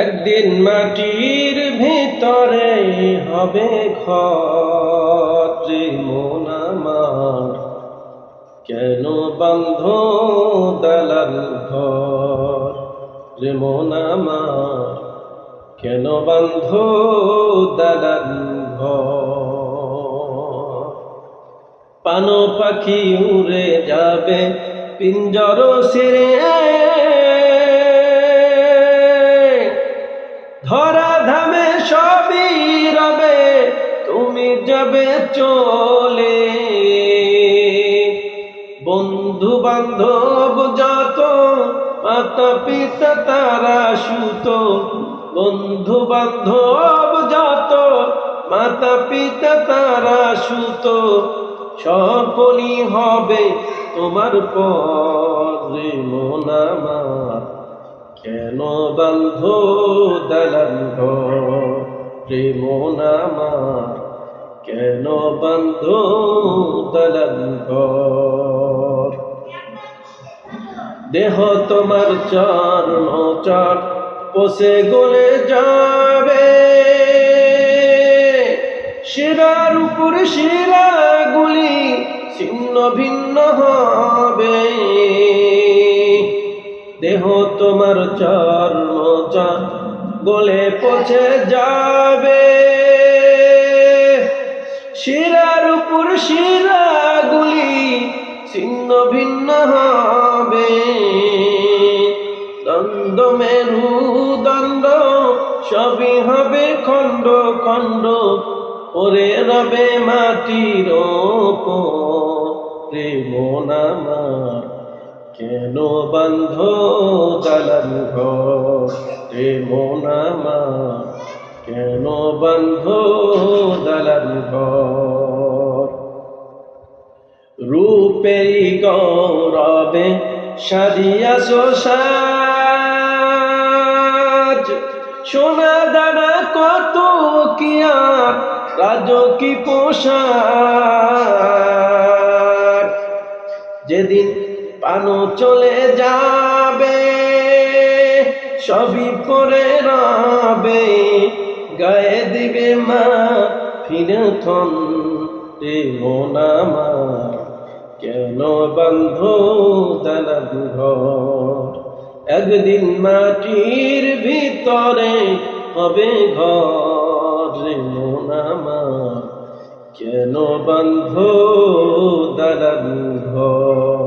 একদিন মাটির ভিতরে হবে ঘর রে মন আমার, কেন বাঁধ দালান ঘর রে মন আমার, কেন বাঁধ দালান ঘর। পানো পাখি উড়ে যাবে পিঞ্জর ছেড়ে, ধরা ধামে সবই রবে তুমি যাবে চলে। বন্ধু বান্ধব যত মাতা পিতা তারা সুত, বন্ধু বান্ধব যত মাতা পিতা তারা সুত, সকলই হবে তোমার পরে মন আমার, কেন বাঁধ দালান ঘর রে মন আমার, কেন বাঁধ দালান ঘর। দেহ তোমার চরণ চর পচে গলে যাবে, শিরার উপর শিরাগুলি ছিন্ন ভিন্ন হবে। দেহ তোমার চর্ম চান গলে পচে যাবে, শিরার উপর শিরাগুলি ছিন্ন ভিন্ন হবে। দ্বন্দ্ব মেরু দ্বন্দ্ব সবই হবে খণ্ড খণ্ড, ওরে রবে মাটির ওপরে মন আমার, কেন বাঁধ দালান ঘর রে মন আমার, কেন বাঁধ দালান ঘর। রূপেরই গৌরবে সাজিয়াছ সাজ, সোনা দানা কত কি আর রাজকি পোশাক। যেদিন পানো চলে যাবে সবই পরে রবে, গায়ে দিবে মা ফিরে থন রে মন আমার, কেন বাঁধ দালান ঘর। একদিন মাটির ভিতরে হবে ঘর রে মন আমার, কেন বাঁধ দালান ঘর।